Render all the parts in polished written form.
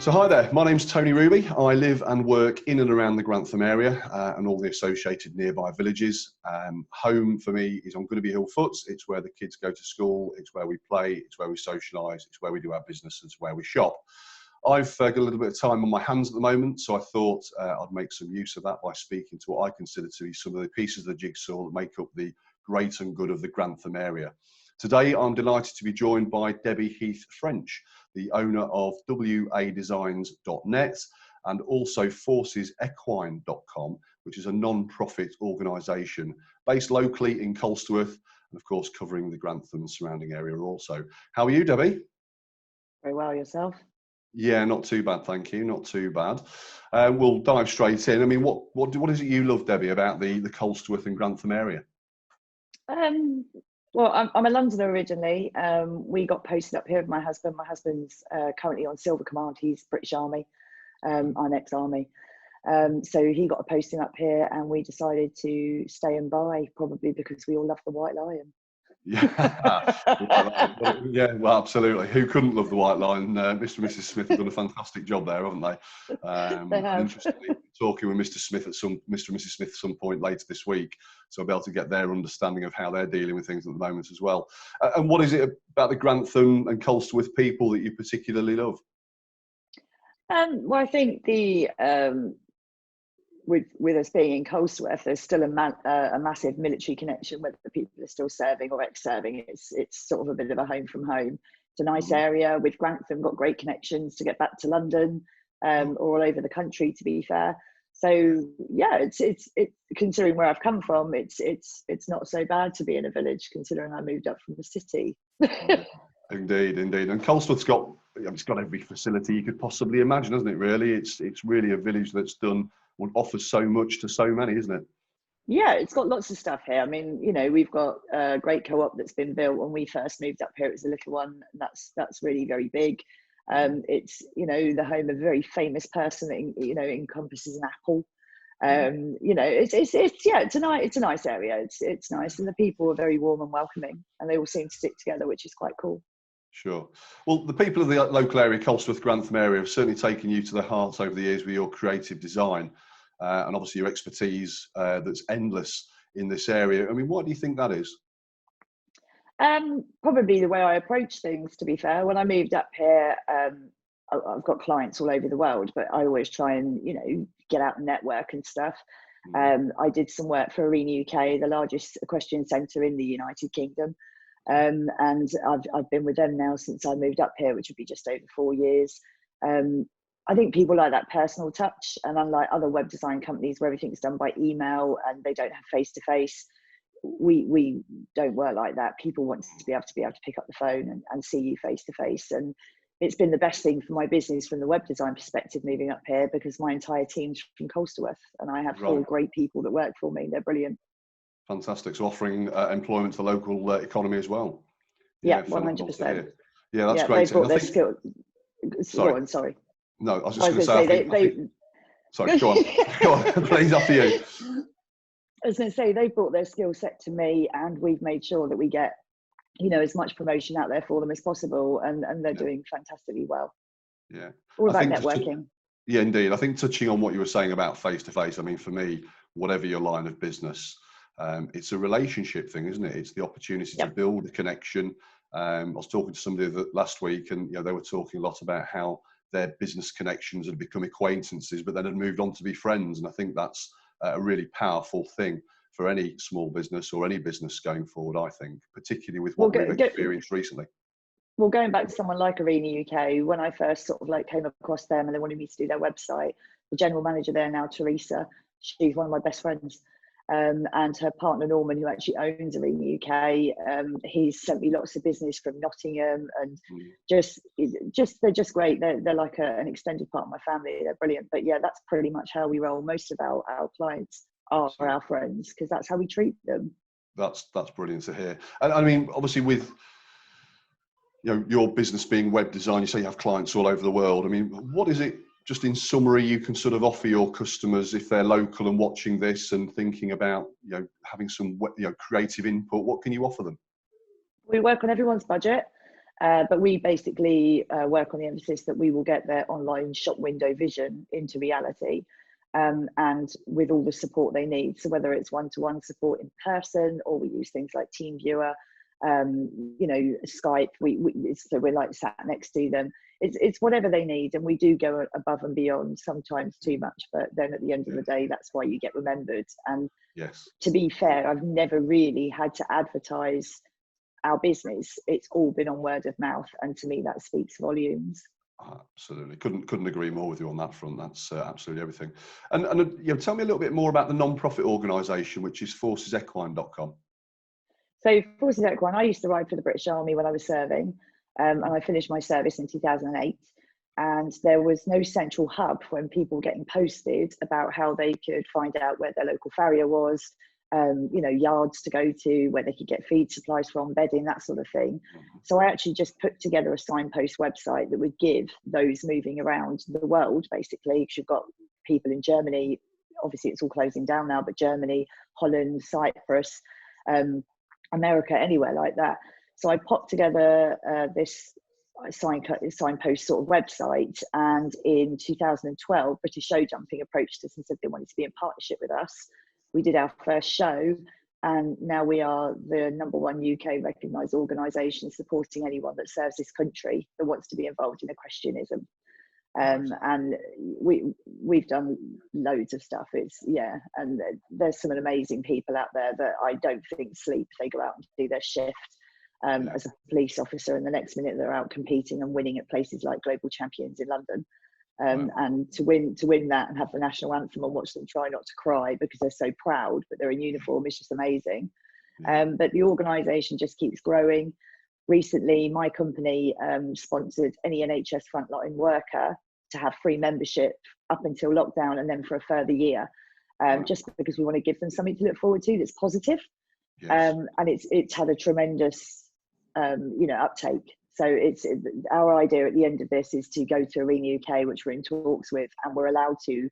So hi there, my name's Tony Ruby. I live and work in and around the Grantham area and all the associated nearby villages. Home for me is on Hill Foot. It's where the kids go to school, it's where we play, it's where we socialise, it's where we do our business, it's where we shop. I've got a little bit of time on my hands at the moment, so I thought I'd make some use of that by speaking to what I consider to be some of the pieces of the jigsaw that make up the great and good of the Grantham area. Today, I'm delighted to be joined by Debi Heath French, the owner of wadesigns.net and also forcesequine.com, which is a non-profit organisation based locally in Colsterworth and, of course, covering the Grantham and surrounding area also. How are you, Debi? Very well, yourself? Yeah, not too bad, thank you. Not too bad. We'll dive straight in. I mean, what is it you love, Debi, about the Colsterworth and Grantham area? Well, I'm a Londoner originally. We got posted up here with my husband. My husband's currently on Silver Command. He's British Army. I'm ex-Army. So he got a posting up here and we decided to stay and buy, probably because we all love the White Lion. Yeah, well, absolutely. Who couldn't love the White Lion? Mr. and Mrs. Smith have done a fantastic job there, haven't they? They have. Interestingly, talking with Mr. Smith Mr. and Mrs. Smith at some point later this week, so I'll be able to get their understanding of how they're dealing with things at the moment as well. And what is it about the Grantham and Colsterworth people that you particularly love? Well, I think the with us being in Colsterworth, there's still a massive military connection, whether the people are still serving or ex-serving. It's sort of a bit of a home from home. It's a nice area. With Grantham, got great connections to get back to London or all over the country, to be fair. So yeah, it's considering where I've come from, it's not so bad to be in a village, considering I moved up from the city. Indeed. And Colsterworth's got every facility you could possibly imagine, hasn't it? Really, it's really a village that's offers so much to so many, isn't it? Yeah, it's got lots of stuff here. I mean, we've got a great co-op that's been built. When we first moved up here, it was a little one. That's really very big. It's the home of a very famous person that encompasses an apple. It's a nice area. It's nice, and the people are very warm and welcoming, and they all seem to stick together, which is quite cool. Sure. Well, the people of the local area, Colsterworth, Grantham area, have certainly taken you to their hearts over the years with your creative design and obviously your expertise that's endless in this area. I mean, what do you think that is? Probably the way I approach things, to be fair. When I moved up here, I've got clients all over the world, but I always try and, get out and network and stuff. I did some work for Arena UK, the largest equestrian centre in the United Kingdom. And I've been with them now since I moved up here, which would be just over 4 years. I think people like that personal touch, and unlike other web design companies where everything's done by email and they don't have face-to-face, we don't work like that. People want to be able to pick up the phone and see you face-to-face. And it's been the best thing for my business from the web design perspective moving up here, because my entire team's from Colsterworth and I have 4 great people that work for me. They're brilliant. Fantastic. So offering employment to the local economy as well. Yeah, 100%. Yeah, that's great. They've brought their skill. Sorry. No, I was just going to say. Sorry, go on. Go on, please, after you. I was going to say, they brought their skill set to me, and we've made sure that we get, as much promotion out there for them as possible, and they're doing fantastically well. Yeah. All about networking. Yeah, indeed. I think touching on what you were saying about face-to-face, I mean, for me, whatever your line of business, it's a relationship thing, isn't it? It's the opportunity to build a connection. I was talking to somebody last week, and they were talking a lot about how their business connections had become acquaintances, but then had moved on to be friends. And I think that's a really powerful thing for any small business or any business going forward, I think, particularly with what we've experienced recently. Well, going back to someone like Arena UK, when I first sort of came across them and they wanted me to do their website, the general manager there now, Teresa, she's one of my best friends. And her partner Norman, who actually owns Arena UK, he's sent me lots of business from Nottingham, and they're just great. They're like an extended part of my family. They're brilliant. But yeah, that's pretty much how we roll. Most of our clients are our friends, because that's how we treat them. That's brilliant to hear. And I mean, obviously with your business being web design, you say you have clients all over the world. I mean, what is it, just in summary, you can sort of offer your customers if they're local and watching this and thinking about having some creative input? What can you offer them? We work on everyone's budget. But we basically work on the emphasis that we will get their online shop window vision into reality, and with all the support they need. So whether it's one-to-one support in person, or we use things like TeamViewer, Skype, so we're like sat next to them. It's whatever they need, and we do go above and beyond, sometimes too much, but then at the end of the day, that's why you get remembered. And yes, to be fair, I've never really had to advertise our business. It's all been on word of mouth, and to me that speaks volumes. Absolutely, couldn't agree more with you on that front. That's absolutely everything. And tell me a little bit more about the non-profit organisation, which is forcesequine.com. So Forces Equine, I used to ride for the British Army when I was serving, and I finished my service in 2008. And there was no central hub when people were getting posted about how they could find out where their local farrier was, yards to go to, where they could get feed supplies from, bedding, that sort of thing. So I actually just put together a signpost website that would give those moving around the world, basically, because you've got people in Germany, obviously it's all closing down now, but Germany, Holland, Cyprus, America, anywhere like that. So I popped together this signpost sort of website, and in 2012 British Show Jumping approached us and said they wanted to be in partnership with us. We did our first show, and now we are the #1 UK recognised organisation supporting anyone that serves this country that wants to be involved in equestrianism. And we've done loads of stuff. And there's some amazing people out there that I don't think sleep. They go out and do their shift as a police officer, and the next minute they're out competing and winning at places like Global Champions in London. And to win that and have the national anthem and watch them try not to cry because they're so proud, but they're in uniform, is just amazing. But the organisation just keeps growing. Recently, my company sponsored any NHS frontline worker to have free membership up until lockdown, and then for a further year, just because we want to give them something to look forward to that's positive. And it's had a tremendous uptake. So our idea at the end of this is to go to Arena UK, which we're in talks with, and we're allowed to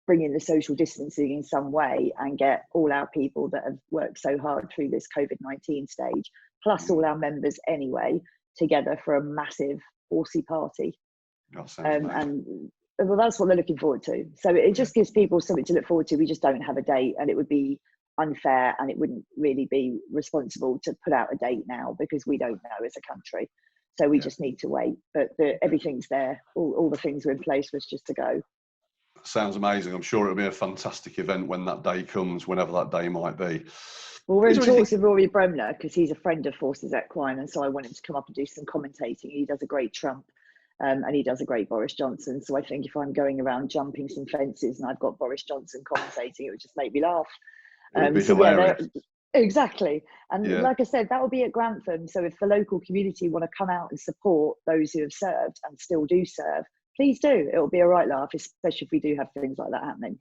bring in the social distancing in some way and get all our people that have worked so hard through this COVID-19 stage, plus all our members anyway, together for a massive horsey party. And well, that's what they're looking forward to. So it just gives people something to look forward to. We just don't have a date, and it would be unfair, and it wouldn't really be responsible to put out a date now because we don't know as a country. So we just need to wait. But everything's there. All the things are in place for us just to go. Sounds amazing. I'm sure it'll be a fantastic event when that day comes, whenever that day might be. Well, we're in talks with Rory Bremner because he's a friend of Forces Equine, and so I want him to come up and do some commentating. He does a great Trump, and he does a great Boris Johnson. So I think if I'm going around jumping some fences and I've got Boris Johnson commentating, it would just make me laugh. It would be hilarious. Exactly. And like I said, that will be at Grantham. So if the local community want to come out and support those who have served and still do serve, please do. It'll be a right laugh, especially if we do have things like that happening.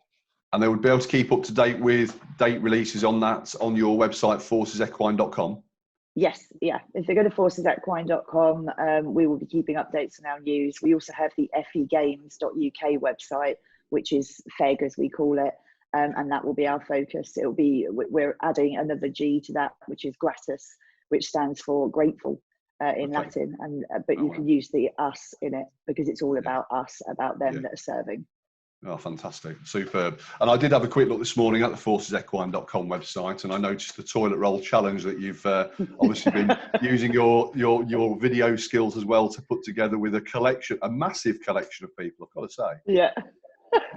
And they would be able to keep up to date with date releases on that on your website, forcesequine.com. Yes, yeah. If they go to forcesequine.com, we will be keeping updates on our news. We also have the fegames.uk website, which is FEG as we call it, and that will be our focus. We're adding another G to that, which is gratis, which stands for grateful in Latin, but you can use the us in it because it's all about us, about them that are serving. Oh, fantastic. Superb. And I did have a quick look this morning at the forcesequine.com website, and I noticed the toilet roll challenge that you've obviously been using your video skills as well to put together with a massive collection of people, I've got to say. Yeah.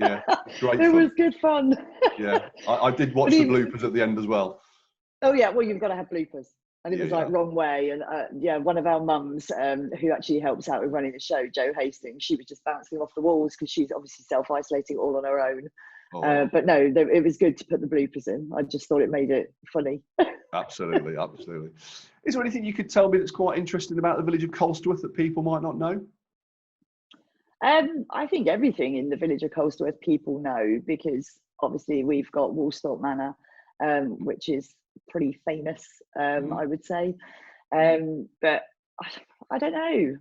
Yeah, great. It was good fun. Yeah, I did watch the bloopers at the end as well. Oh yeah, well, you've got to have bloopers. And it was wrong way. And one of our mums who actually helps out with running the show, Jo Hastings, she was just bouncing off the walls because she's obviously self-isolating all on her own. But no, it was good to put the bloopers in. I just thought it made it funny. Absolutely, absolutely. Is there anything you could tell me that's quite interesting about the village of Colsterworth that people might not know? I think everything in the village of Colsterworth people know, because obviously we've got Woolsthorpe Manor, which is pretty famous, I would say. But I don't know.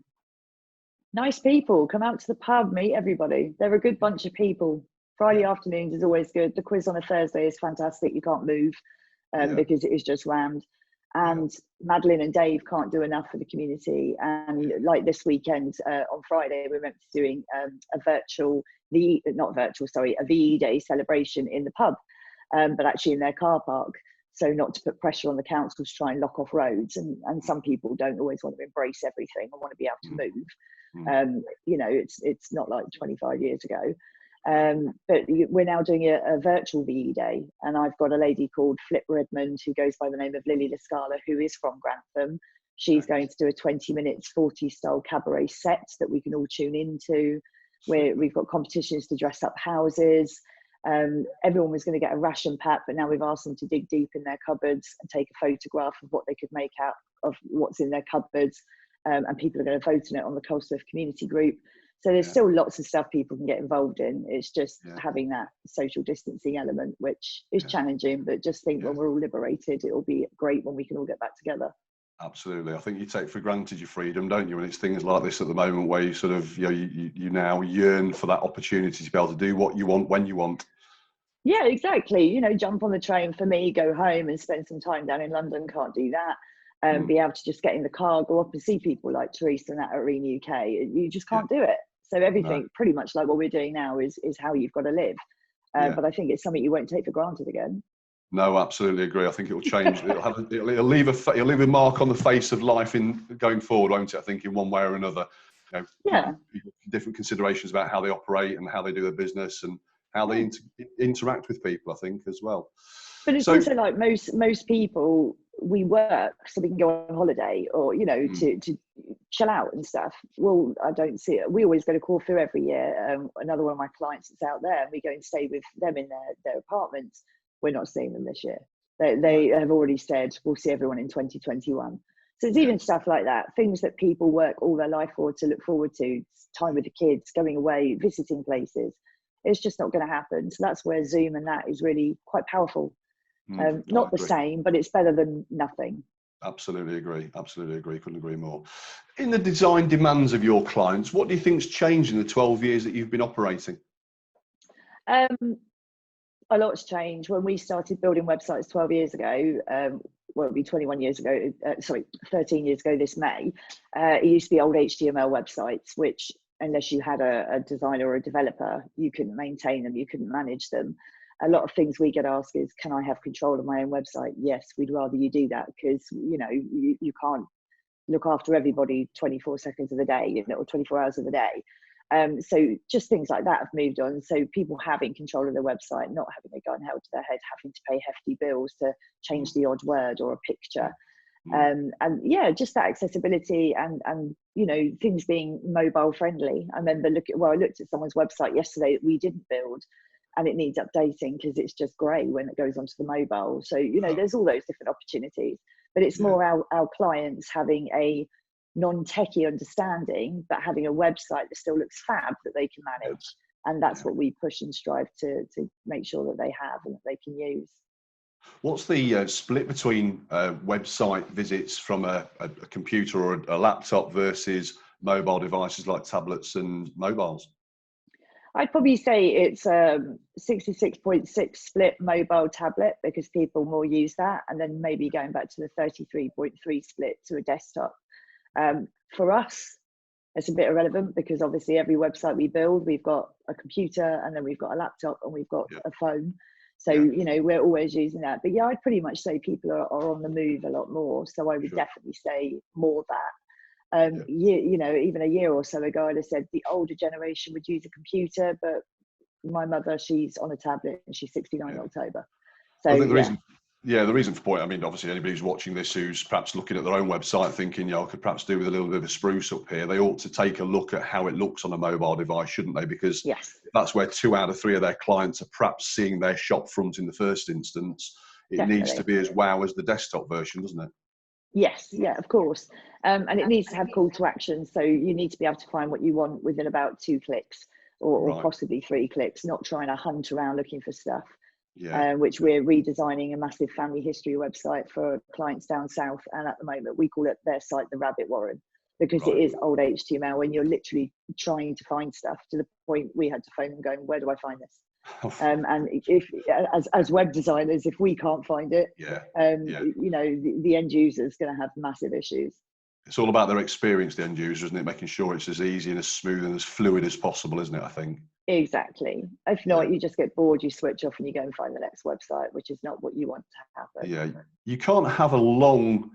Nice people. Come out to the pub, meet everybody. They're a good bunch of people. Friday afternoons is always good. The quiz on a Thursday is fantastic. You can't move because it is just rammed. And Madeline and Dave can't do enough for the community. And like this weekend, on Friday, we're meant to be doing a VE Day celebration in the pub, but actually in their car park. So not to put pressure on the council to try and lock off roads. And some people don't always want to embrace everything or want to be able to move. You know, it's not like 25 years ago. But we're now doing a virtual VE Day, and I've got a lady called Flip Redmond who goes by the name of Lily Lascala, who is from Grantham. She's going to do a 20 minutes 40 style cabaret set that we can all tune into, where we've got competitions to dress up houses. Everyone was going to get a ration pack, but now we've asked them to dig deep in their cupboards and take a photograph of what they could make out of what's in their cupboards, and people are going to vote on it on the Colesworth community group. So there's still lots of stuff people can get involved in. It's just having that social distancing element, which is challenging, but just think when we're all liberated, it'll be great when we can all get back together. Absolutely. I think you take for granted your freedom, don't you? And it's things like this at the moment where you sort of, you know, you now yearn for that opportunity to be able to do what you want when you want. Yeah, exactly. You know, jump on the train for me, go home and spend some time down in London. Can't do that. Be able to just get in the car, go up and see people like Teresa and that at Arena UK. You just can't do it. So everything pretty much like what we're doing now is how you've got to live. But I think it's something you won't take for granted again. No, absolutely agree. I think it will change. It'll leave a mark on the face of life in going forward, won't it? I think in one way or another. You know, different considerations about how they operate and how they do their business and how they interact with people, I think, as well. But it's also like most people, we work so we can go on holiday or, you know, to chill out and stuff. Well, I don't see it. We always go to Corfu every year. Another one of my clients is out there and we go and stay with them in their apartments. We're not seeing them this year. They have already said we'll see everyone in 2021. So it's even stuff like that, things that people work all their life for to look forward to, time with the kids, going away, visiting places. It's just not going to happen. So that's where Zoom and that is really quite powerful. Not the same, but it's better than nothing. Absolutely agree. Couldn't agree more. In the design demands of your clients, what do you think's changed in the 12 years that you've been operating? A lot's changed. When we started building websites 12 years ago, well, it'll be 21 years ago, 13 years ago this May, it used to be old HTML websites, which unless you had a designer or a developer, you couldn't maintain them, you couldn't manage them. A lot of things we get asked is, can I have control of my own website? Yes, we'd rather you do that because, you know, you can't look after everybody 24 seconds of the day, you know, or 24 hours of the day. So just things like that have moved on. So people having control of their website, not having a gun held to their head, having to pay hefty bills to change the odd word or a picture. And yeah, just that accessibility and you know, things being mobile friendly. I remember I looked at someone's website yesterday that we didn't build, and it needs updating because it's just grey when it goes onto the mobile. So, you know, there's all those different opportunities, but it's more our clients having a non-techie understanding, but having a website that still looks fab that they can manage. And that's what we push and strive to make sure that they have and that they can use. What's the split between website visits from a computer or a laptop versus mobile devices like tablets and mobiles? I'd probably say it's 66.6 split mobile tablet because people more use that, and then maybe going back to the 33.3 split to a desktop. For us, it's a bit irrelevant because obviously every website we build, we've got a computer and then we've got a laptop and we've got a phone. So, you know, we're always using that. But yeah, I'd pretty much say people are on the move a lot more. So I would definitely say more that. You know, even a year or so ago, I'd have said the older generation would use a computer, but my mother, she's on a tablet and she's 69 in October. So I think the reason for point, I mean, obviously anybody who's watching this who's perhaps looking at their own website thinking, you know, I could perhaps do with a little bit of a spruce up here, they ought to take a look at how it looks on a mobile device, shouldn't they? Because that's where 2 out of 3 of their clients are perhaps seeing their shop front in the first instance. It needs to be as wow as the desktop version, doesn't it? Yes, yeah, of course. And it needs to have call to action. So you need to be able to find what you want within about 2 clicks or possibly 3 clicks, not trying to hunt around looking for stuff. Which we're redesigning a massive family history website for clients down south. And at the moment, we call it their site, the Rabbit Warren, because it is old HTML and you're literally trying to find stuff to the point we had to phone them going, where do I find this? And if, as web designers, if we can't find it, you know, the end user is going to have massive issues. It's all about their experience, the end user, isn't it? Making sure it's as easy and as smooth and as fluid as possible, isn't it? I think. Exactly. If not, you just get bored, you switch off and you go and find the next website, which is not what you want to happen. Yeah, you can't have a long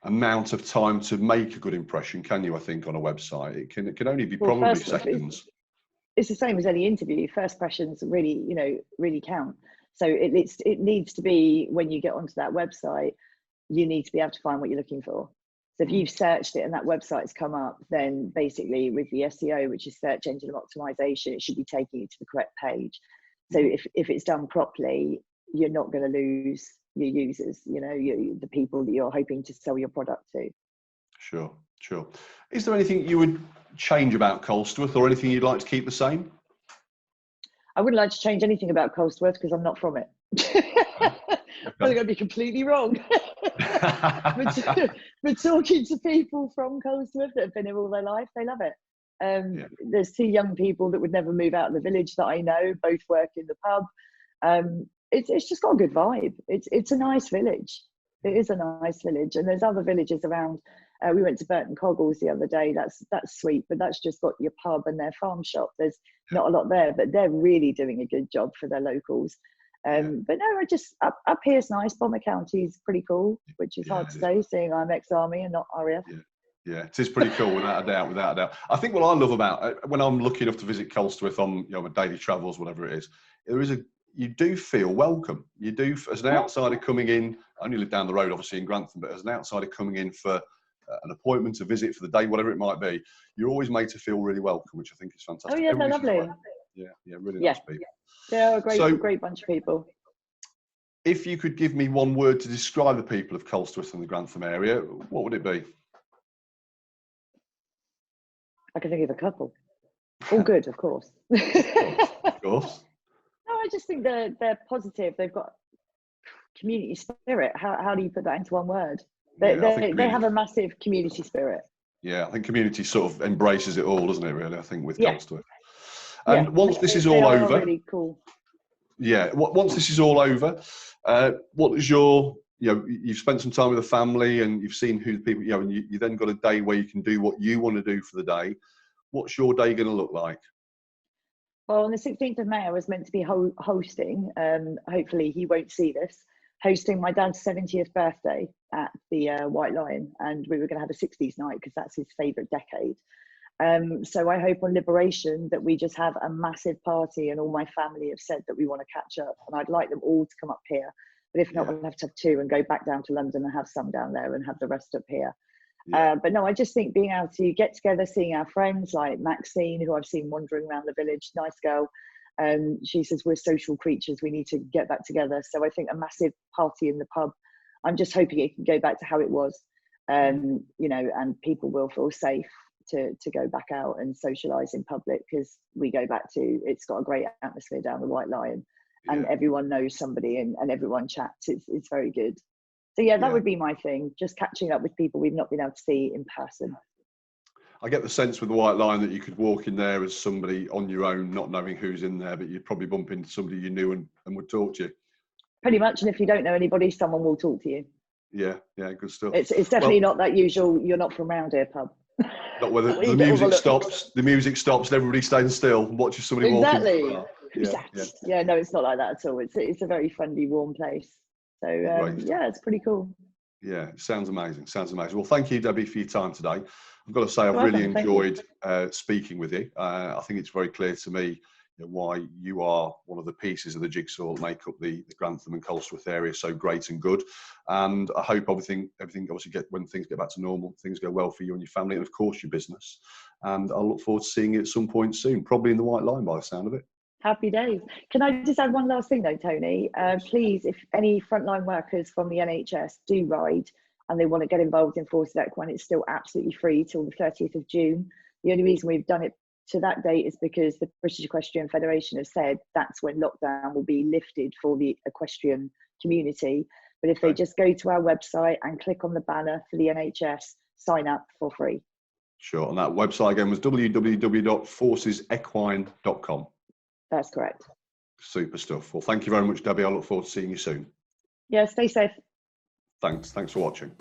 amount of time to make a good impression, can you? I think on a website, it can only be probably seconds. It's the same as any interview. First impressions really, you know, really count. So it needs to be, when you get onto that website, you need to be able to find what you're looking for. So if you've searched it and that website's come up, then basically with the SEO, which is search engine optimization, it should be taking you to the correct page. So if it's done properly, you're not going to lose your users, you know, the people that you're hoping to sell your product to. Sure. Is there anything you would change about Colsterworth, or anything you'd like to keep the same? I wouldn't like to change anything about Colsterworth because I'm not from it. I'm going to be completely wrong. but talking to people from Colsterworth that have been here all their life, they love it. There's 2 young people that would never move out of the village that I know, both work in the pub. It's just got a good vibe. It's a nice village. It is a nice village, and there's other villages around. We went to Burton Coggles the other day. That's sweet, but that's just got your pub and their farm shop. There's not a lot there, but they're really doing a good job for their locals. But no, I just up here's nice. Bomber County is pretty cool, which is hard to say, seeing I'm ex-army and not RAF. Yeah, it is pretty cool, without a doubt. I think what I love about it, when I'm lucky enough to visit Colsterworth on, you know, my daily travels, whatever it is, you do feel welcome. You do, as an outsider coming in. I only live down the road, obviously in Grantham, but as an outsider coming in for an appointment, a visit for the day, whatever it might be, you're always made to feel really welcome, which I think is fantastic. Oh yeah, they're lovely. Really nice people. They're a great bunch of people. If you could give me one word to describe the people of Colsterworth and the Grantham area, what would it be? I can think of a couple. All good, of course. Of course. No, I just think they're positive. They've got community spirit. How do you put that into one word? They have a massive community spirit. Yeah, I think community sort of embraces it all, doesn't it, really? I think with Colsterworth. And once this is all over, really cool. Yeah, once this is all over, what is your, you know, you've spent some time with the family and you've seen who the people, you know, and you then got a day where you can do what you want to do for the day. What's your day going to look like? Well, on the 16th of May, I was meant to be hosting, hopefully he won't see this, hosting my dad's 70th birthday at the White Lion, and we were going to have a 60s night because that's his favourite decade. So I hope on Liberation that we just have a massive party, and all my family have said that we want to catch up, and I'd like them all to come up here. But if not, we'll have to have 2 and go back down to London and have some down there and have the rest up here. But no, I just think being able to get together, seeing our friends like Maxine, who I've seen wandering around the village, nice girl. She says we're social creatures, we need to get back together. So I think a massive party in the pub. I'm just hoping it can go back to how it was, you know, and people will feel safe to go back out and socialise in public, because we go back to, it's got a great atmosphere down the White Lion, and everyone knows somebody and everyone chats. It's very good. So yeah, that would be my thing, just catching up with people we've not been able to see in person. I get the sense with the White Lion that you could walk in there as somebody on your own, not knowing who's in there, but you'd probably bump into somebody you knew and would talk to you. Pretty much, and if you don't know anybody, someone will talk to you. Yeah, good stuff. It's definitely not that usual, you're not from around here pub. Not whether the music stops, and everybody stays still and watches somebody walk in. Yeah, no, it's not like that at all. It's a very friendly, warm place. So yeah, it's pretty cool. Yeah, it sounds amazing. Well, thank you, Debbie, for your time today. I've got to say, I've really enjoyed speaking with you. I think it's very clear to me, you know, why you are one of the pieces of the jigsaw that make up the Grantham and Colsterworth area so great and good. And I hope everything obviously when things get back to normal, things go well for you and your family, and of course your business. And I look forward to seeing you at some point soon, probably in the White Lion by the sound of it. Happy days. Can I just add one last thing though, Tony? Please, if any frontline workers from the NHS do ride and they want to get involved in Forces Equine, it's still absolutely free till the 30th of June. The only reason we've done it to that date is because the British Equestrian Federation has said that's when lockdown will be lifted for the equestrian community. But if they just go to our website and click on the banner for the NHS, sign up for free. Sure. And that website again was www.forcesequine.com. That's correct. Super stuff. Well, thank you very much, Debbie. I look forward to seeing you soon. Yeah, stay safe. Thanks for watching.